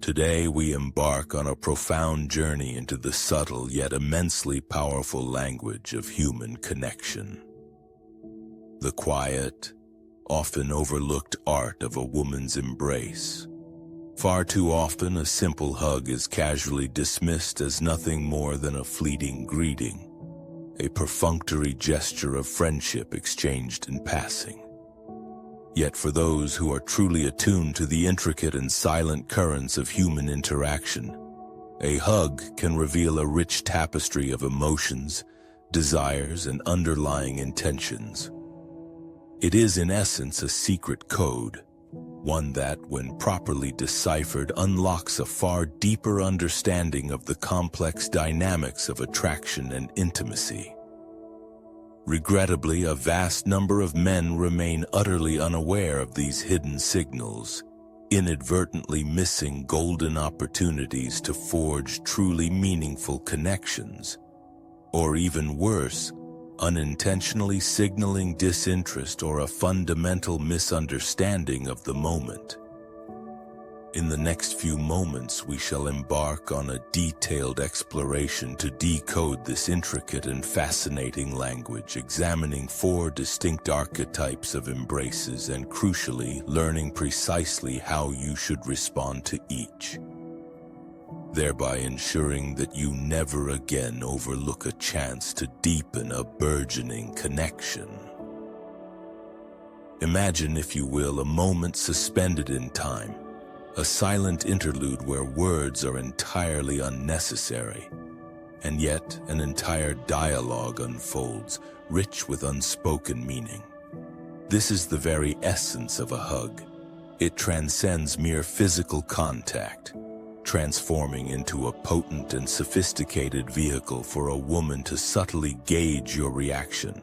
Today we embark on a profound journey into the subtle yet immensely powerful language of human connection. The quiet, often overlooked art of a woman's embrace. Far too often, a simple hug is casually dismissed as nothing more than a fleeting greeting, a perfunctory gesture of friendship exchanged in passing. Yet for those who are truly attuned to the intricate and silent currents of human interaction, a hug can reveal a rich tapestry of emotions, desires, and underlying intentions. It is in essence a secret code, one that, when properly deciphered, unlocks a far deeper understanding of the complex dynamics of attraction and intimacy. Regrettably, a vast number of men remain utterly unaware of these hidden signals, inadvertently missing golden opportunities to forge truly meaningful connections, or even worse, unintentionally signaling disinterest or a fundamental misunderstanding of the moment. In the next few moments, we shall embark on a detailed exploration to decode this intricate and fascinating language, examining 4 distinct archetypes of embraces and, crucially, learning precisely how you should respond to each, thereby ensuring that you never again overlook a chance to deepen a burgeoning connection. Imagine, if you will, a moment suspended in time, a silent interlude where words are entirely unnecessary, and yet an entire dialogue unfolds, rich with unspoken meaning. This is the very essence of a hug. It transcends mere physical contact, transforming into a potent and sophisticated vehicle for a woman to subtly gauge your reaction,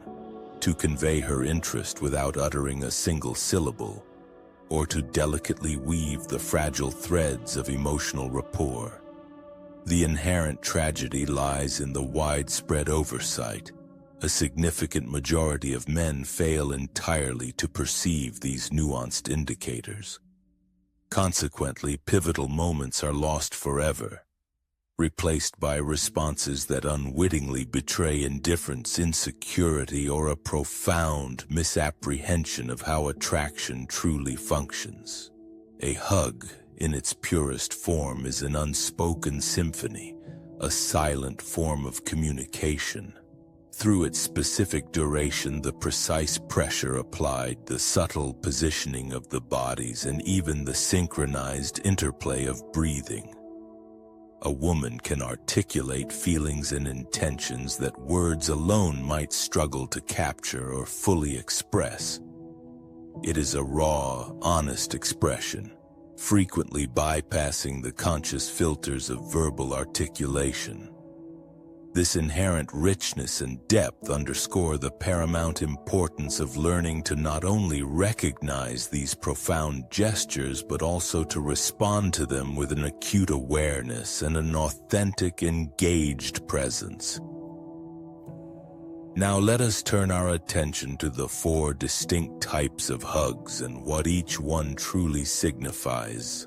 to convey her interest without uttering a single syllable, or to delicately weave the fragile threads of emotional rapport. The inherent tragedy lies in the widespread oversight. A significant majority of men fail entirely to perceive these nuanced indicators. Consequently, pivotal moments are lost forever, replaced by responses that unwittingly betray indifference, insecurity, or a profound misapprehension of how attraction truly functions. A hug, in its purest form, is an unspoken symphony, a silent form of communication. Through its specific duration, the precise pressure applied, the subtle positioning of the bodies, and even the synchronized interplay of breathing, a woman can articulate feelings and intentions that words alone might struggle to capture or fully express. It is a raw, honest expression, frequently bypassing the conscious filters of verbal articulation. This inherent richness and depth underscore the paramount importance of learning to not only recognize these profound gestures, but also to respond to them with an acute awareness and an authentic, engaged presence. Now let us turn our attention to the 4 distinct types of hugs and what each one truly signifies.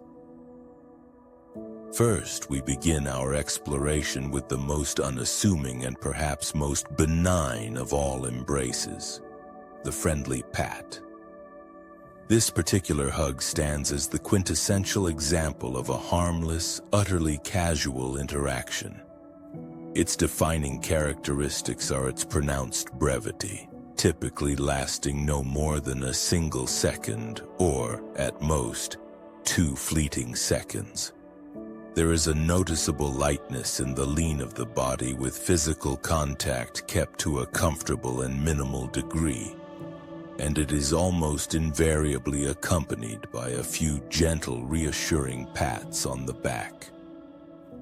First, we begin our exploration with the most unassuming and perhaps most benign of all embraces, the friendly pat. This particular hug stands as the quintessential example of a harmless, utterly casual interaction. Its defining characteristics are its pronounced brevity, typically lasting no more than a single second or, at most, 2 fleeting seconds. There is a noticeable lightness in the lean of the body, with physical contact kept to a comfortable and minimal degree, and it is almost invariably accompanied by a few gentle, reassuring pats on the back.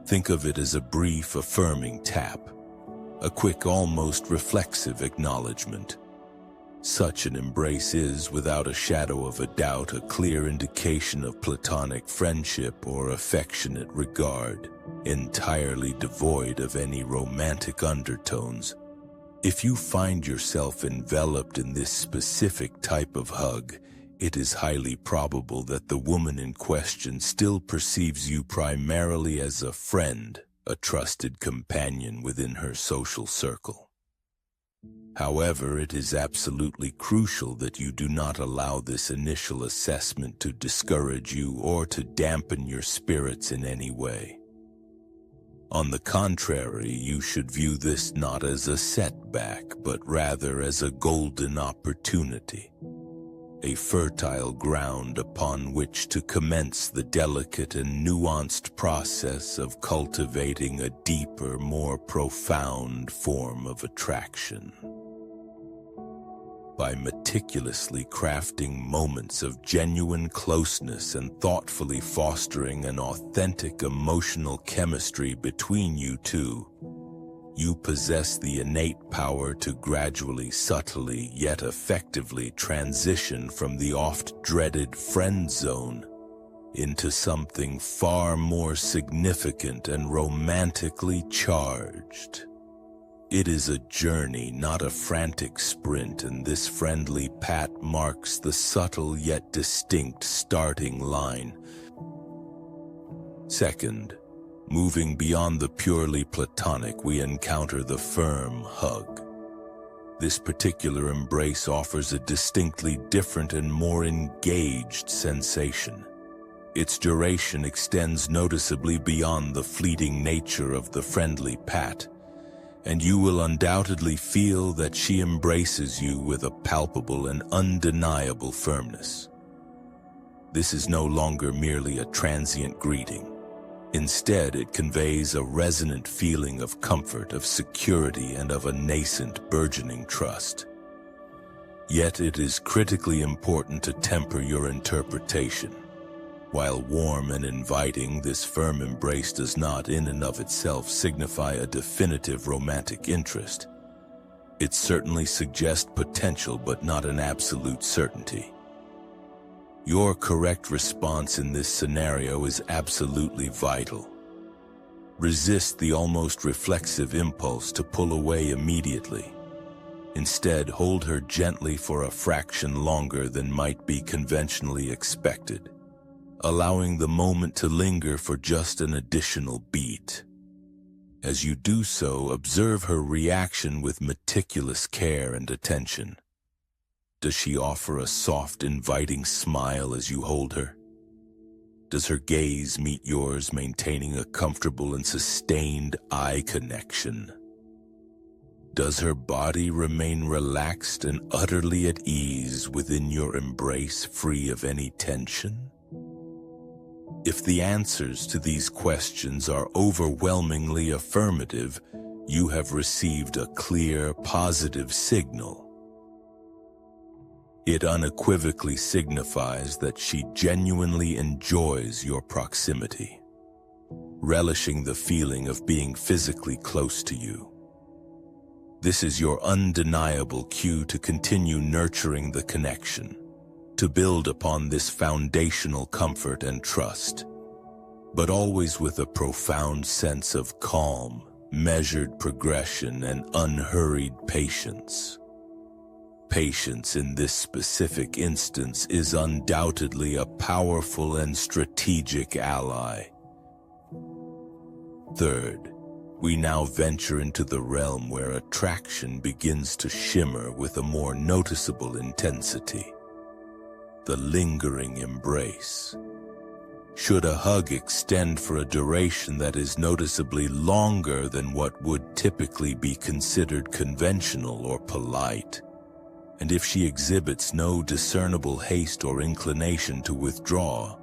Think of it as a brief, affirming tap, a quick, almost reflexive acknowledgement. Such an embrace is, without a shadow of a doubt, a clear indication of platonic friendship or affectionate regard, entirely devoid of any romantic undertones. If you find yourself enveloped in this specific type of hug, it is highly probable that the woman in question still perceives you primarily as a friend, a trusted companion within her social circle. However, it is absolutely crucial that you do not allow this initial assessment to discourage you or to dampen your spirits in any way. On the contrary, you should view this not as a setback, but rather as a golden opportunity, a fertile ground upon which to commence the delicate and nuanced process of cultivating a deeper, more profound form of attraction. By meticulously crafting moments of genuine closeness and thoughtfully fostering an authentic emotional chemistry between you two, you possess the innate power to gradually, subtly, yet effectively transition from the oft-dreaded friend zone into something far more significant and romantically charged. It is a journey, not a frantic sprint, and this friendly pat marks the subtle yet distinct starting line. Second, moving beyond the purely platonic, we encounter the firm hug. This particular embrace offers a distinctly different and more engaged sensation. Its duration extends noticeably beyond the fleeting nature of the friendly pat, and you will undoubtedly feel that she embraces you with a palpable and undeniable firmness. This is no longer merely a transient greeting. Instead, it conveys a resonant feeling of comfort, of security, and of a nascent, burgeoning trust. Yet it is critically important to temper your interpretation. While warm and inviting, this firm embrace does not in and of itself signify a definitive romantic interest. It certainly suggests potential, but not an absolute certainty. Your correct response in this scenario is absolutely vital. Resist the almost reflexive impulse to pull away immediately. Instead, hold her gently for a fraction longer than might be conventionally expected, allowing the moment to linger for just an additional beat. As you do so, observe her reaction with meticulous care and attention. Does she offer a soft, inviting smile as you hold her? Does her gaze meet yours, maintaining a comfortable and sustained eye connection? Does her body remain relaxed and utterly at ease within your embrace, free of any tension? If the answers to these questions are overwhelmingly affirmative, you have received a clear, positive signal. It unequivocally signifies that she genuinely enjoys your proximity, relishing the feeling of being physically close to you. This is your undeniable cue to continue nurturing the connection, to build upon this foundational comfort and trust, but always with a profound sense of calm, measured progression, and unhurried patience. Patience in this specific instance is undoubtedly a powerful and strategic ally. Third, we now venture into the realm where attraction begins to shimmer with a more noticeable intensity. The lingering embrace. Should a hug extend for a duration that is noticeably longer than what would typically be considered conventional or polite, and if she exhibits no discernible haste or inclination to withdraw,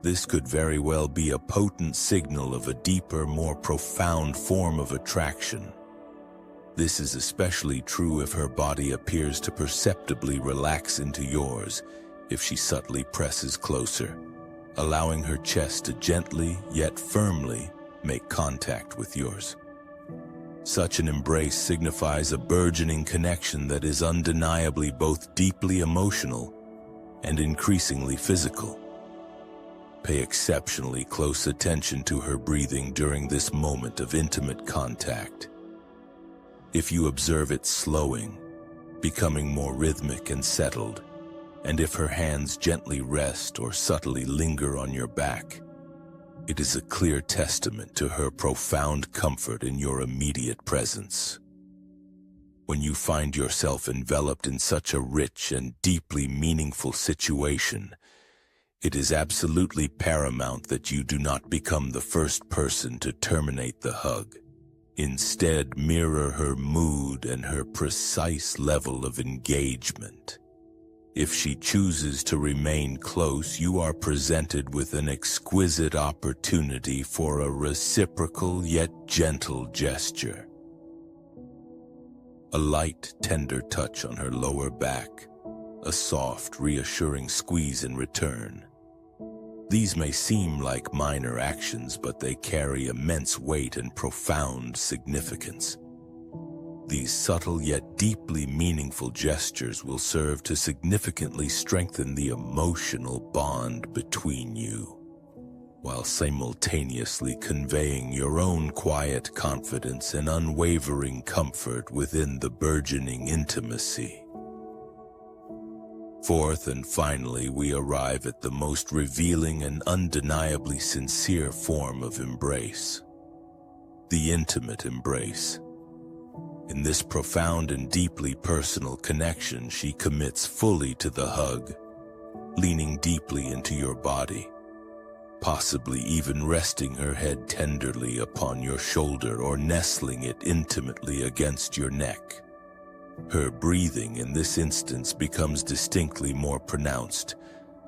this could very well be a potent signal of a deeper, more profound form of attraction. This is especially true if her body appears to perceptibly relax into yours, if she subtly presses closer, allowing her chest to gently yet firmly make contact with yours. Such an embrace signifies a burgeoning connection that is undeniably both deeply emotional and increasingly physical. Pay exceptionally close attention to her breathing during this moment of intimate contact. If you observe it slowing, becoming more rhythmic and settled, and if her hands gently rest or subtly linger on your back, it is a clear testament to her profound comfort in your immediate presence. When you find yourself enveloped in such a rich and deeply meaningful situation, it is absolutely paramount that you do not become the first person to terminate the hug. Instead, mirror her mood and her precise level of engagement. If she chooses to remain close, you are presented with an exquisite opportunity for a reciprocal yet gentle gesture. A light, tender touch on her lower back, a soft, reassuring squeeze in return. These may seem like minor actions, but they carry immense weight and profound significance. These subtle yet deeply meaningful gestures will serve to significantly strengthen the emotional bond between you, while simultaneously conveying your own quiet confidence and unwavering comfort within the burgeoning intimacy. Fourth and finally, we arrive at the most revealing and undeniably sincere form of embrace: the intimate embrace. In this profound and deeply personal connection, she commits fully to the hug, leaning deeply into your body, possibly even resting her head tenderly upon your shoulder or nestling it intimately against your neck. Her breathing in this instance becomes distinctly more pronounced,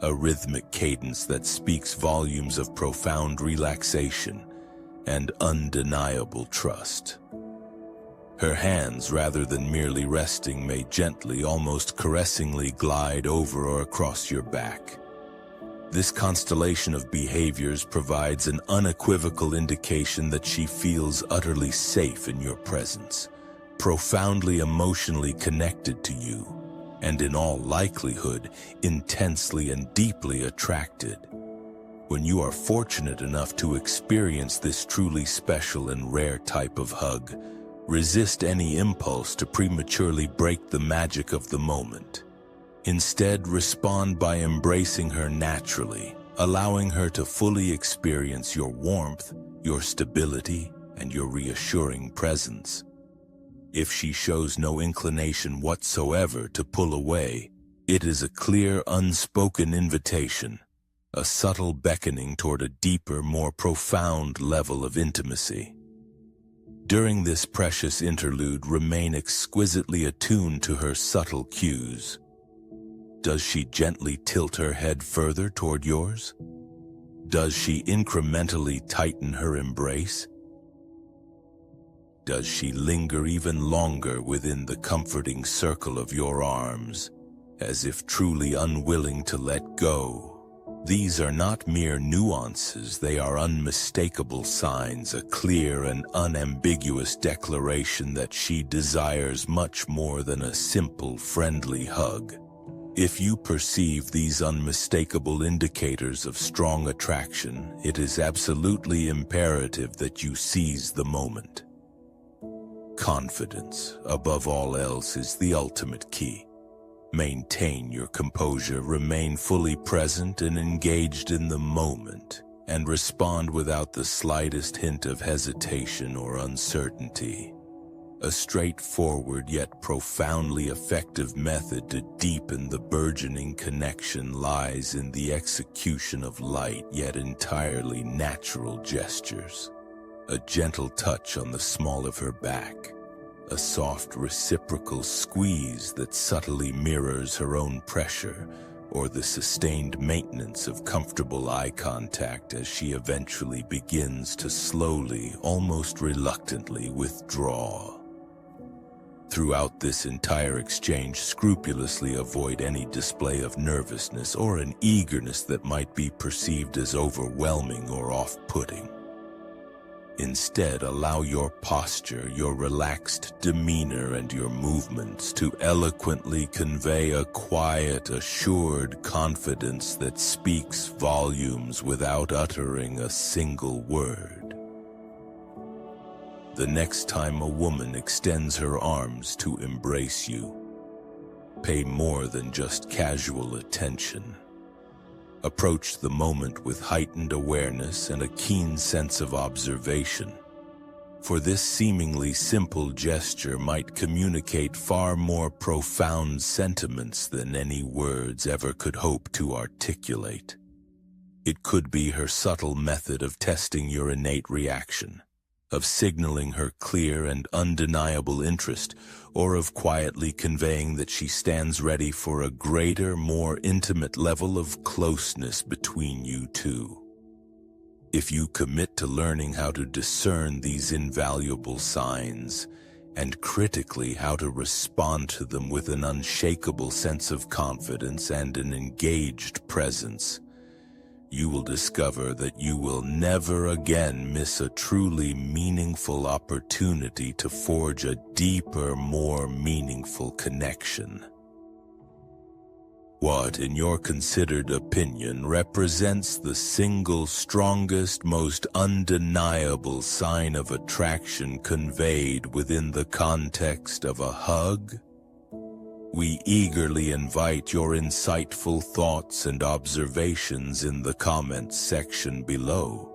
a rhythmic cadence that speaks volumes of profound relaxation and undeniable trust. Her hands, rather than merely resting, may gently, almost caressingly glide over or across your back. This constellation of behaviors provides an unequivocal indication that she feels utterly safe in your presence, profoundly emotionally connected to you, and in all likelihood, intensely and deeply attracted. When you are fortunate enough to experience this truly special and rare type of hug, resist any impulse to prematurely break the magic of the moment. Instead, respond by embracing her naturally, allowing her to fully experience your warmth, your stability, and your reassuring presence. If she shows no inclination whatsoever to pull away, it is a clear, unspoken invitation, a subtle beckoning toward a deeper, more profound level of intimacy. During this precious interlude, remain exquisitely attuned to her subtle cues. Does she gently tilt her head further toward yours? Does she incrementally tighten her embrace? Does she linger even longer within the comforting circle of your arms, as if truly unwilling to let go? These are not mere nuances, they are unmistakable signs, a clear and unambiguous declaration that she desires much more than a simple friendly hug. If you perceive these unmistakable indicators of strong attraction, it is absolutely imperative that you seize the moment. Confidence, above all else, is the ultimate key. Maintain your composure, remain fully present and engaged in the moment, and respond without the slightest hint of hesitation or uncertainty. A straightforward yet profoundly effective method to deepen the burgeoning connection lies in the execution of light yet entirely natural gestures. A gentle touch on the small of her back, a soft reciprocal squeeze that subtly mirrors her own pressure, or the sustained maintenance of comfortable eye contact as she eventually begins to slowly, almost reluctantly withdraw. Throughout this entire exchange, scrupulously avoid any display of nervousness or an eagerness that might be perceived as overwhelming or off-putting. Instead, allow your posture, your relaxed demeanor, and your movements to eloquently convey a quiet, assured confidence that speaks volumes without uttering a single word. The next time a woman extends her arms to embrace you, Pay more than just casual attention. Approach the moment with heightened awareness and a keen sense of observation, for this seemingly simple gesture might communicate far more profound sentiments than any words ever could hope to articulate. It could be her subtle method of testing your innate reaction, of signaling her clear and undeniable interest, or of quietly conveying that she stands ready for a greater, more intimate level of closeness between you two. If you commit to learning how to discern these invaluable signs, and critically how to respond to them with an unshakable sense of confidence and an engaged presence, you will discover that you will never again miss a truly meaningful opportunity to forge a deeper, more meaningful connection. What, in your considered opinion, represents the single strongest, most undeniable sign of attraction conveyed within the context of a hug? We eagerly invite your insightful thoughts and observations in the comments section below.